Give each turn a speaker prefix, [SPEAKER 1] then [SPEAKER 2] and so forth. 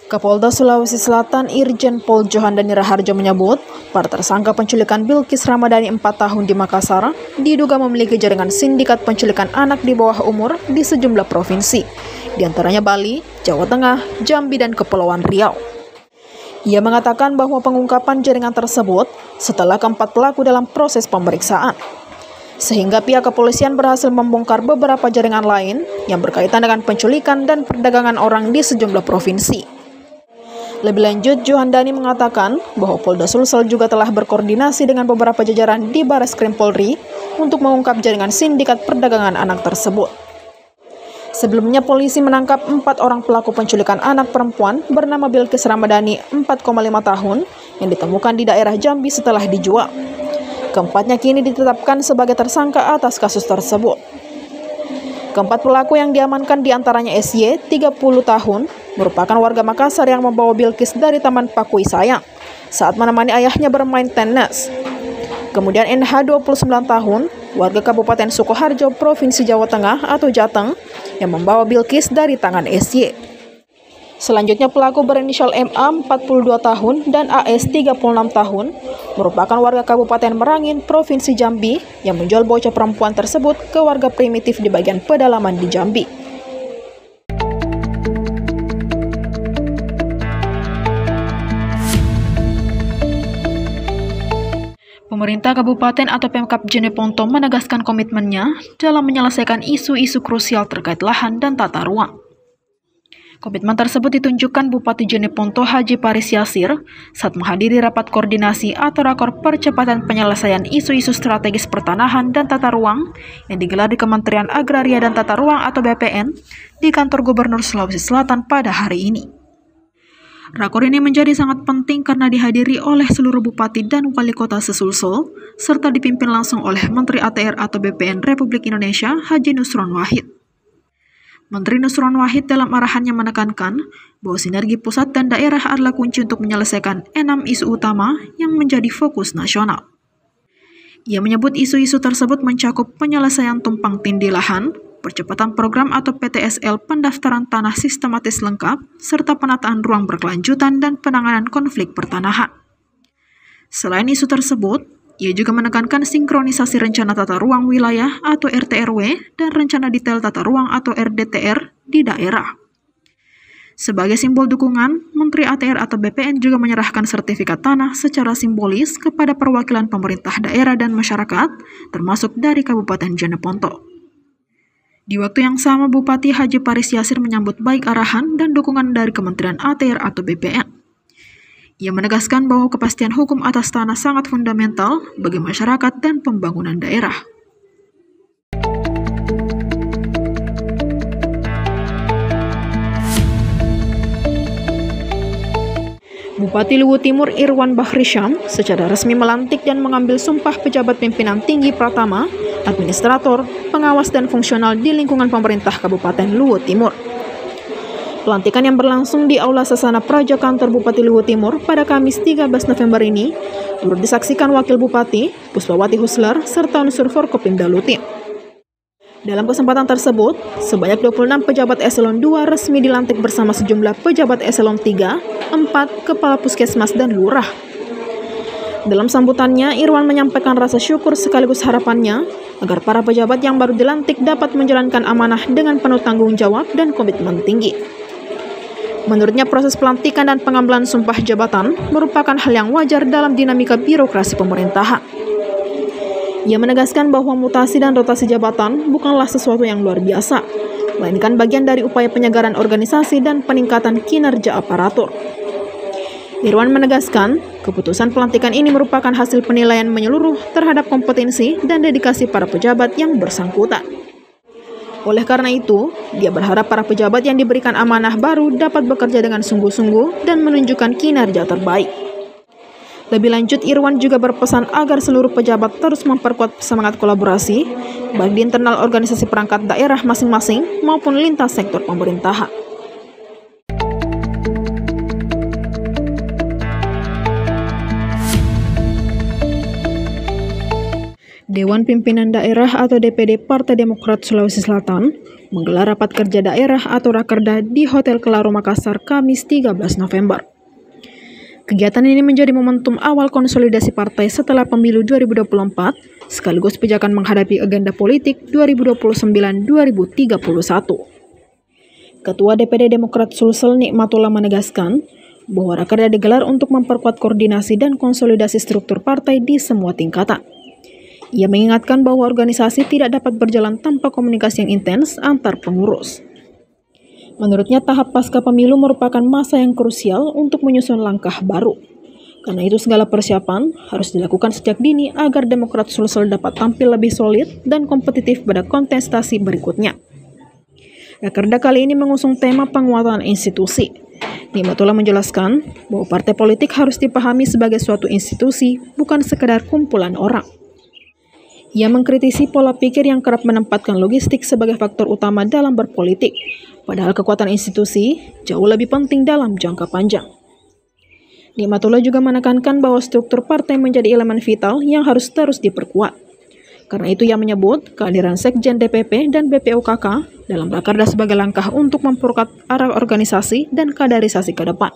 [SPEAKER 1] Kapolda Sulawesi Selatan Irjen Pol Johandani Raharjo menyebut, para tersangka penculikan Bilqis Ramadhani 4 tahun di Makassar diduga memiliki jaringan sindikat penculikan anak di bawah umur di sejumlah provinsi, di antaranya Bali, Jawa Tengah, Jambi, dan Kepulauan Riau. Ia mengatakan bahwa pengungkapan jaringan tersebut setelah keempat pelaku dalam proses pemeriksaan, sehingga pihak kepolisian berhasil membongkar beberapa jaringan lain yang berkaitan dengan penculikan dan perdagangan orang di sejumlah provinsi. Lebih lanjut, Johandani mengatakan bahwa Polda Sulsel juga telah berkoordinasi dengan beberapa jajaran di Bareskrim Polri untuk mengungkap jaringan sindikat perdagangan anak tersebut. Sebelumnya, polisi menangkap 4 orang pelaku penculikan anak perempuan bernama Bilqis Ramadhani 4,5 tahun yang ditemukan di daerah Jambi setelah dijual. Keempatnya kini ditetapkan sebagai tersangka atas kasus tersebut. Keempat pelaku yang diamankan diantaranya SY, 30 tahun, merupakan warga Makassar yang membawa Bilqis dari Taman Pakui Sayang saat menemani ayahnya bermain tenis. Kemudian NH, 29 tahun, warga Kabupaten Sukoharjo, Provinsi Jawa Tengah atau Jateng, yang membawa Bilqis dari tangan SY. Selanjutnya pelaku berinisial MA, 42 tahun, dan AS, 36 tahun, merupakan warga Kabupaten Merangin, Provinsi Jambi, yang menjual bocah perempuan tersebut ke warga primitif di bagian pedalaman di Jambi. Pemerintah Kabupaten atau Pemkab Jeneponto menegaskan komitmennya dalam menyelesaikan isu-isu krusial terkait lahan dan tata ruang. Komitmen tersebut ditunjukkan Bupati Jeneponto Haji Paris Yasir saat menghadiri rapat koordinasi atau rakor percepatan penyelesaian isu-isu strategis pertanahan dan tata ruang yang digelar di Kementerian Agraria dan Tata Ruang atau BPN di kantor Gubernur Sulawesi Selatan pada hari ini. Rakor ini menjadi sangat penting karena dihadiri oleh seluruh bupati dan wali kota sesulsel, serta dipimpin langsung oleh Menteri ATR atau BPN Republik Indonesia Haji Nusron Wahid. Menteri Nusron Wahid dalam arahannya menekankan bahwa sinergi pusat dan daerah adalah kunci untuk menyelesaikan 6 isu utama yang menjadi fokus nasional. Ia menyebut isu-isu tersebut mencakup penyelesaian tumpang tindih lahan, percepatan program atau PTSL pendaftaran tanah sistematis lengkap, serta penataan ruang berkelanjutan dan penanganan konflik pertanahan. Selain isu tersebut, ia juga menekankan sinkronisasi rencana tata ruang wilayah atau RT/RW dan rencana detail tata ruang atau RDTR di daerah. Sebagai simbol dukungan, Menteri ATR atau BPN juga menyerahkan sertifikat tanah secara simbolis kepada perwakilan pemerintah daerah dan masyarakat, termasuk dari Kabupaten Jeneponto. Di waktu yang sama, Bupati Haji Paris Yasir menyambut baik arahan dan dukungan dari Kementerian ATR atau BPN. Ia menegaskan bahwa kepastian hukum atas tanah sangat fundamental bagi masyarakat dan pembangunan daerah. Bupati Luwu Timur Irwan Bahri Syam secara resmi melantik dan mengambil sumpah pejabat pimpinan tinggi Pratama, administrator, pengawas dan fungsional di lingkungan pemerintah Kabupaten Luwu Timur. Pelantikan yang berlangsung di Aula Sasana Praja Kantor Bupati Luwu Timur pada Kamis 13 November ini turut disaksikan Wakil Bupati, Puspawati Husler, serta unsur Forkopimda Lutim. Dalam kesempatan tersebut, sebanyak 26 pejabat eselon 2 resmi dilantik bersama sejumlah pejabat eselon 3, 4, kepala puskesmas, dan lurah. Dalam sambutannya, Irwan menyampaikan rasa syukur sekaligus harapannya agar para pejabat yang baru dilantik dapat menjalankan amanah dengan penuh tanggung jawab dan komitmen tinggi. Menurutnya, proses pelantikan dan pengambilan sumpah jabatan merupakan hal yang wajar dalam dinamika birokrasi pemerintahan. Ia menegaskan bahwa mutasi dan rotasi jabatan bukanlah sesuatu yang luar biasa, melainkan bagian dari upaya penyegaran organisasi dan peningkatan kinerja aparatur. Irwan menegaskan, keputusan pelantikan ini merupakan hasil penilaian menyeluruh terhadap kompetensi dan dedikasi para pejabat yang bersangkutan. Oleh karena itu, dia berharap para pejabat yang diberikan amanah baru dapat bekerja dengan sungguh-sungguh dan menunjukkan kinerja terbaik. Lebih lanjut, Irwan juga berpesan agar seluruh pejabat terus memperkuat semangat kolaborasi, baik di internal organisasi perangkat daerah masing-masing maupun lintas sektor pemerintahan. Dewan Pimpinan Daerah atau DPD Partai Demokrat Sulawesi Selatan menggelar rapat kerja daerah atau Rakerda di Hotel Kelaro Makassar Kamis 13 November. Kegiatan ini menjadi momentum awal konsolidasi partai setelah pemilu 2024, sekaligus pijakan menghadapi agenda politik 2029-2031. Ketua DPD Demokrat Sulsel Nikmatullah menegaskan bahwa Rakerda digelar untuk memperkuat koordinasi dan konsolidasi struktur partai di semua tingkatan. Ia mengingatkan bahwa organisasi tidak dapat berjalan tanpa komunikasi yang intens antar pengurus. Menurutnya, tahap pasca pemilu merupakan masa yang krusial untuk menyusun langkah baru. Karena itu, segala persiapan harus dilakukan sejak dini agar Demokrat Sulsel dapat tampil lebih solid dan kompetitif pada kontestasi berikutnya. Rakerda kali ini mengusung tema penguatan institusi. Nikmatullah menjelaskan bahwa partai politik harus dipahami sebagai suatu institusi, bukan sekedar kumpulan orang. Ia mengkritisi pola pikir yang kerap menempatkan logistik sebagai faktor utama dalam berpolitik, padahal kekuatan institusi jauh lebih penting dalam jangka panjang. Nikmatullah juga menekankan bahwa struktur partai menjadi elemen vital yang harus terus diperkuat. Karena itu ia menyebut kehadiran Sekjen DPP dan BPUKK dalam Rakerda sebagai langkah untuk memperkuat arah organisasi dan kaderisasi ke depan.